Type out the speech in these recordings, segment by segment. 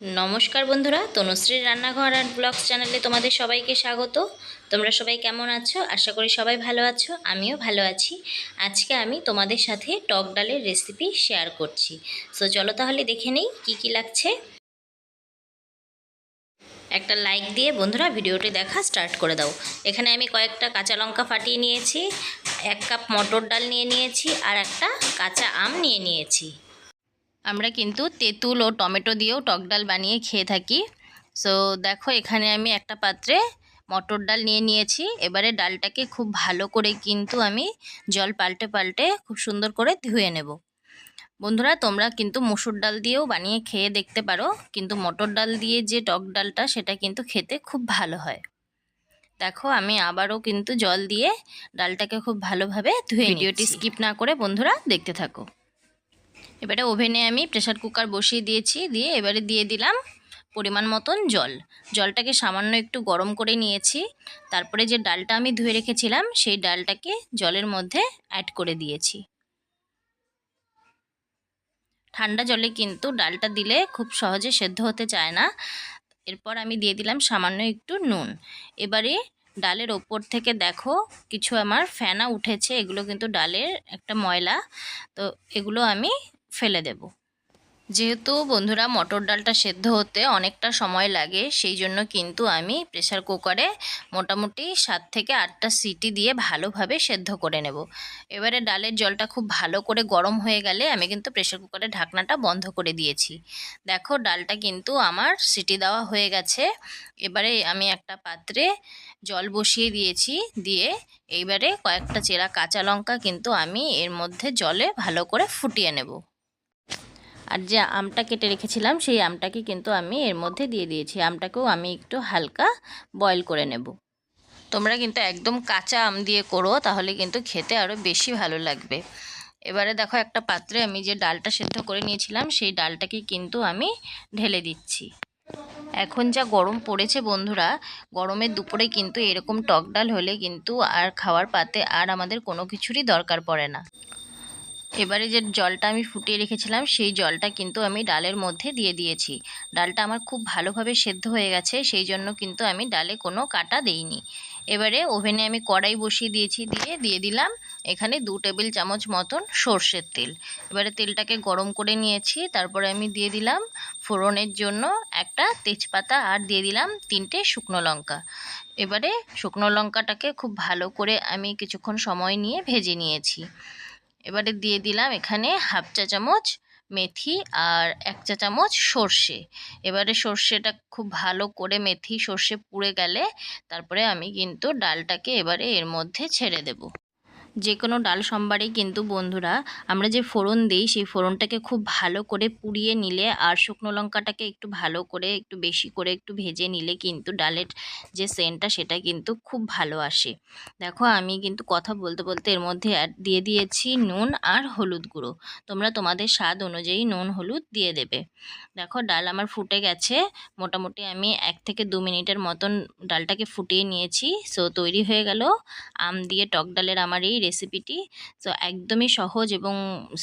नमस्कार बंधुरा तनुश्रीर रान्नाघर and blogs चैनेले तुम्हारे सबाइके स्वागत। তোমরা সবাই কেমন আছো? আশা করি সবাই ভালো আছো, আমিও ভালো আছি। আজকে আমি তোমাদের সাথে টক ডালের রেসিপি শেয়ার করছি। সো চলো তাহলে দেখে নেই কি কি লাগছে। একটা লাইক দিয়ে বন্ধুরা ভিডিওটি দেখা স্টার্ট করে দাও। এখানে আমি কয়েকটা কাঁচা লঙ্কা ফাটিয়ে নিয়েছি, 1 কাপ মটর ডাল নিয়ে নিয়েছি, আর একটা কাঁচা আম নিয়ে নিয়েছি। আমরা কিন্তু তেঁতুল ও টমেটো দিয়েও টক ডাল বানিয়ে খেয়ে থাকি। সো দেখো এখানে আমি একটা পাত্রে মটর ডাল নিয়ে নিয়েছি। এবারে ডালটাকে খুব ভালো করে কিন্তু আমি জল পাল্টে পাল্টে খুব সুন্দর করে ধুয়ে নেব। বন্ধুরা তোমরা কিন্তু মসুর ডাল দিয়েও বানিয়ে খেয়ে দেখতে পারো, কিন্তু মটর ডাল দিয়ে যে টক ডালটা সেটা কিন্তু খেতে খুব ভালো হয়। দেখো আমি আবারও কিন্তু জল দিয়ে ডালটাকে খুব ভালোভাবে ধুয়ে নিচ্ছি। ভিডিওটি স্কিপ না করে বন্ধুরা দেখতে থাকো। এবারে ওভেনে আমি প্রেসার কুকার বসিয়ে দিয়েছি, দিয়ে এবারে দিয়ে দিলাম পরিমাণ মতন জল। জলটাকে সামান্য একটু গরম করে নিয়েছি। তারপরে যে ডালটা আমি ধুয়ে রেখেছিলাম সেই ডালটাকে জলের মধ্যে অ্যাড করে দিয়েছি। ঠান্ডা জলে কিন্তু ডালটা দিলে খুব সহজে সেদ্ধ হতে চায় না। এরপর আমি দিয়ে দিলাম সামান্য একটু নুন। এবারে ডালের ওপর থেকে দেখো কিছু আমার ফেনা উঠেছে, এগুলো কিন্তু ডালের একটা ময়লা, তো এগুলো আমি ফেলে দেব। যেহেতু বন্ধুরা মটর ডালটা সেদ্ধ হতে অনেকটা সময় লাগে, সেই জন্য কিন্তু আমি প্রেসার কুকারে মোটামুটি 7 থেকে 8টা সিটি দিয়ে ভালোভাবে সেদ্ধ করে নেব। এবারে ডালের জলটা খুব ভালো করে গরম হয়ে গেলে আমি কিন্তু প্রেসার কুকারের ঢাকনাটা বন্ধ করে দিয়েছি। দেখো ডালটা কিন্তু আমার সিটি দেওয়া হয়ে গেছে। এবারে আমি একটা পাত্রে জল বসিয়ে দিয়েছি, দিয়ে এইবারে কয়েকটা চেরা কাঁচা লঙ্কা কিন্তু আমি এর মধ্যে জলে ভালো করে ফুটিয়ে নেব। আর যে আমটা কেটে রেখেছিলাম সেই আমটাকে কিন্তু আমি এর মধ্যে দিয়ে দিয়েছি। আমটাকেও আমি একটু হালকা বয়েল করে নেব। তোমরা কিন্তু একদম কাঁচা আম দিয়ে করো, তাহলে কিন্তু খেতে আরও বেশি ভালো লাগবে। এবারে দেখো একটা পাত্রে আমি যে ডালটা সেদ্ধ করে নিয়েছিলাম সেই ডালটাকে কিন্তু আমি ঢেলে দিচ্ছি। এখন যা গরম পড়েছে বন্ধুরা, গরমের দুপুরে কিন্তু এরকম টক ডাল হলে কিন্তু আর খাওয়ার পাতে আর আমাদের কোনো কিছুরই দরকার পড়ে না। এবারে যে জলটা আমি ফুটিয়ে রেখেছিলাম সেই জলটা কিন্তু আমি ডালের মধ্যে দিয়ে দিয়েছি। ডালটা আমার খুব ভালোভাবে সেদ্ধ হয়ে গেছে, সেই জন্য কিন্তু আমি ডালে কোনো কাটা দেইনি। এবারে ওভেনে আমি কড়াই বসিয়ে দিয়েছি, দিয়ে দিলাম এখানে 2 টেবিল চামচ মতন সর্ষের তেল। এবারে তেলটাকে গরম করে নিয়েছি, তারপরে আমি দিয়ে দিলাম ফোড়নের জন্য একটা তেজপাতা, আর দিয়ে দিলাম 3টে শুকনো লঙ্কা। এবারে শুকনো লঙ্কাটাকে খুব ভালো করে আমি কিছুক্ষণ সময় নিয়ে ভেজে নিয়েছি। এবারে দিয়ে দিলাম এখানে 1/2 চা চামচ মেথি আর 1 চা চামচ সর্ষে। এবারে সর্ষেটা খুব ভালো করে মেথি সর্ষে পুড়ে গেলে তারপরে আমি কিন্তু ডালটাকে এবারে এর মধ্যে ছেড়ে দেব। যে কোনো ডাল সম্বারেই কিন্তু বন্ধুরা আমরা যে ফোড়ন দিই সেই ফোড়নটাকে খুব ভালো করে পুড়িয়ে নিলে আর শুকনো লঙ্কাটাকে একটু ভালো করে একটু বেশি করে একটু ভেজে নিলে কিন্তু ডালের যে সেন্টটা সেটা কিন্তু খুব ভালো আসে। দেখো আমি কিন্তু কথা বলতে বলতে এর মধ্যে দিয়ে দিয়েছি নুন আর হলুদ গুঁড়ো। তোমরা তোমাদের স্বাদ অনুযায়ী নুন হলুদ দিয়ে দেবে। দেখো ডাল আমার ফুটে গেছে, মোটামুটি আমি 1 থেকে 2 মিনিটের মতন ডালটাকে ফুটিয়ে নিয়েছি। সো তৈরি হয়ে গেল আম দিয়ে টক ডালের আমার এই রেসিপিটি। সো একদমই সহজ এবং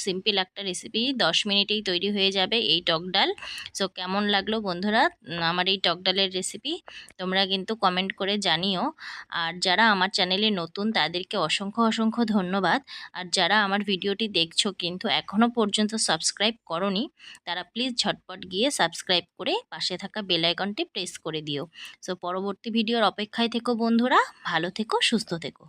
সিম্পল একটা রেসিপি, 10 মিনিটেই তৈরি হয়ে যাবে এই টক ডাল। সো কেমন লাগলো বন্ধুরা আমার এই টক ডালের রেসিপি, তোমরা কিন্তু কমেন্ট করে জানিও। আর যারা আমার চ্যানেলে নতুন তাদেরকে অসংখ্য অসংখ্য ধন্যবাদ। আর যারা আমার ভিডিওটি দেখছো কিন্তু এখনও পর্যন্ত সাবস্ক্রাইব করোনি, তারা প্লিজ ঝটপট গিয়ে সাবস্ক্রাইব করে পাশে থাকা বেল আইকনটি প্রেস করে দিও। সো পরবর্তী ভিডিওর অপেক্ষায় থেকো বন্ধুরা, ভালো থেকো, সুস্থ থেকো।